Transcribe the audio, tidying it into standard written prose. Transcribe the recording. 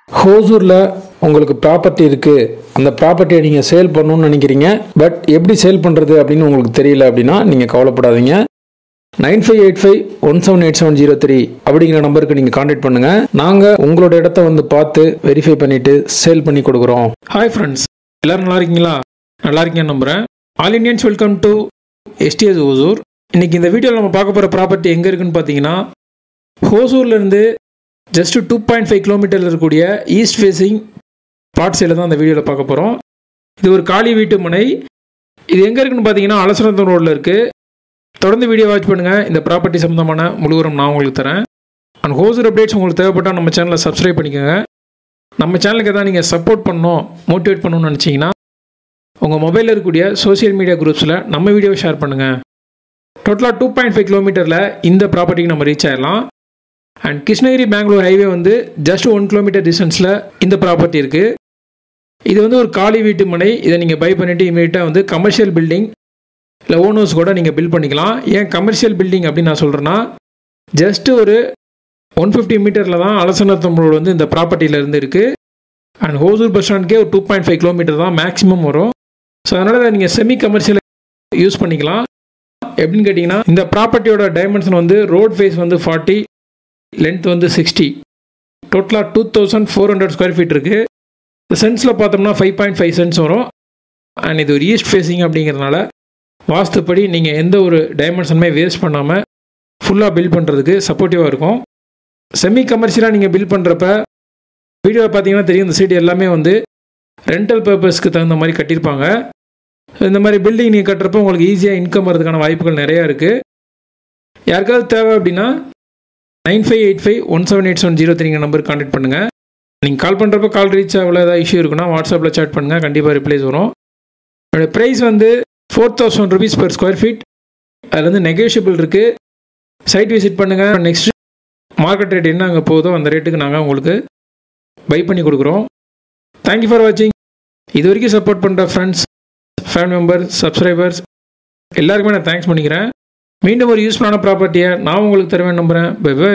ஹோசூரில் உங்களுக்கு ப்ராப்பர்ட்டி இருக்குது, அந்த ப்ராப்பர்ட்டியை நீங்கள் சேல் பண்ணணும்னு நினைக்கிறீங்க, பட் எப்படி சேல் பண்ணுறது அப்படின்னு உங்களுக்கு தெரியல அப்படின்னா நீங்கள் கவலைப்படாதீங்க. 9585178703 அப்படிங்கிற நம்பருக்கு நீங்கள் கான்டாக்ட் பண்ணுங்கள். நாங்கள் உங்களோட இடத்த வந்து பார்த்து வெரிஃபை பண்ணிவிட்டு சேல் பண்ணி கொடுக்குறோம். ஹாய் ஃப்ரெண்ட்ஸ், எல்லோரும் நல்லா இருக்கீங்களா? நல்லா இருக்கீங்கன்னு நம்புகிறேன். All Indians welcome to STS Hosur. இன்றைக்கி இந்த வீடியோவில் நம்ம பார்க்க போகிற ப்ராப்பர்ட்டி எங்கே இருக்குன்னு பார்த்தீங்கன்னா, ஹோசூர்லேருந்து ஜஸ்ட் 2.5 கிலோமீட்டரில் இருக்கக்கூடிய ஈஸ்ட் ஃபேஸிங் பிளாட் சைடில் தான் அந்த வீடியோவில் பார்க்க போகிறோம். இது ஒரு காலி வீட்டு மனை. இது எங்கே இருக்குன்னு பார்த்தீங்கன்னா அலசனத்தம் ரோடில் இருக்குது. தொடர்ந்து வீடியோ வாட்ச் பண்ணுங்கள். இந்த ப்ராப்பர்ட்டி சம்மந்தமான முழுவதும் நான் உங்களுக்கு தரேன். அண்ட் ஹோசூர் அப்டேட்ஸ் உங்களுக்கு தேவைப்பட்டால் நம்ம சேனலை சப்ஸ்கிரைப் பண்ணிக்கோங்க. நம்ம சேனலுக்கு எதாவது நீங்கள் சப்போர்ட் பண்ணணும், மோட்டிவேட் பண்ணணும்னு நினச்சிங்கன்னா உங்கள் மொபைலில் இருக்கக்கூடிய சோஷியல் மீடியா குரூப்ஸில் நம்ம வீடியோவை ஷேர் பண்ணுங்கள். டோட்டலாக 2.5 கிலோமீட்டரில் இந்த ப்ராப்பர்ட்டிக்கு நம்ம ரீச் ஆகிடலாம். அண்ட் கிருஷ்ணகிரி பெங்களூர் ஹைவே வந்து ஜஸ்ட் 1 கிலோமீட்டர் டிஸ்டன்ஸில் இந்த ப்ராப்பர்ட்டி இருக்குது. இது வந்து ஒரு காலி வீட்டு மனை. இதை நீங்கள் பை பண்ணிவிட்டு இமீடியட்டாக வந்து கமர்ஷியல் பில்டிங் இல்லை ஓன் ஹவுஸ் கூட நீங்கள் பில்ட் பண்ணிக்கலாம். ஏன் கமர்ஷியல் பில்டிங் அப்படின்னு நான் சொல்கிறேன்னா, ஜஸ்ட்டு ஒரு 150 மீட்டரில் தான் அலசனத்தம் ரோடு வந்து இந்த ப்ராப்பர்ட்டியிலேருந்து இருக்குது. அண்ட் ஹோசூர் பஸ் ஸ்டாண்ட்கே ஒரு 2.5 கிலோமீட்டர் தான் மேக்ஸிமம் வரும். ஸோ அதனால் நீங்கள் செமி கமர்ஷியல் யூஸ் பண்ணிக்கலாம். எப்படின்னு கேட்டிங்கன்னா, இந்த ப்ராப்பர்ட்டியோட டைமென்ஷன் வந்து ரோட் ஃபேஸ் வந்து 40, லென்த் வந்து 60, டோட்டலாக 2400 ஸ்கொயர் ஃபீட் இருக்குது. சென்ஸில் பார்த்தோம்னா 5.5 சென்ஸ் வரும். அண்ட் இது ஒரு ஈஸ்ட் ஃபேஸிங் அப்படிங்கிறதுனால வாஸ்துப்படி நீங்கள் எந்த ஒரு டைமென்ஷனுமே வேஸ்ட் பண்ணாமல் ஃபுல்லாக பில்ட் பண்ணுறதுக்கு சப்போர்ட்டிவாக இருக்கும். செமி கமர்ஷியலாக நீங்கள் பில்ட் பண்ணுறப்ப வீடியோவை பார்த்தீங்கன்னா தெரியும், இந்த சைடு எல்லாமே வந்து ரெண்டல் பர்பஸ்க்கு தகுந்த மாதிரி கட்டியிருப்பாங்க. இந்த மாதிரி பில்டிங் நீங்கள் கட்டுறப்போ உங்களுக்கு ஈஸியாக இன்கம் வரதுக்கான வாய்ப்புகள் நிறையா இருக்குது. யாருக்காவது தேவை அப்படின்னா 9585178703 நம்பருக்கு கான்டாக்ட் பண்ணுங்கள். நீங்கள் கால் பண்ணுறப்போ கால் ரீச் ஆகல ஏதாவது இஷ்யூ இருக்குன்னா வாட்ஸ்அப்பில் சேட் பண்ணுங்கள், கண்டிப்பாக ரிப்ளைஸ் வரும். என்னோடய ப்ரைஸ் வந்து 4000 rupees per ஸ்கொயர் ஃபீட். அதில் வந்து நெகோஷியபிள் இருக்குது. சைட் விசிட் பண்ணுங்கள். நெக்ஸ்ட் மார்க்கெட் ரேட் என்ன அங்கே போகுதோ அந்த ரேட்டுக்கு நாங்கள் உங்களுக்கு பை பண்ணி கொடுக்குறோம். தேங்க்யூ ஃபார் வாட்சிங். இது வரைக்கும் சப்போர்ட் பண்ணுற ஃப்ரெண்ட்ஸ், ஃபேமிலி மெம்பர்ஸ், சப்ஸ்கிரைபர்ஸ் எல்லாருக்குமே நான் தேங்க்ஸ் பண்ணிக்கிறேன். மீண்டும் ஒரு யூஸ்ஃபுல்லான ப்ராப்பர்ட்டியை நான் உங்களுக்கு தருவேன் நம்புகிறேன். Bye by.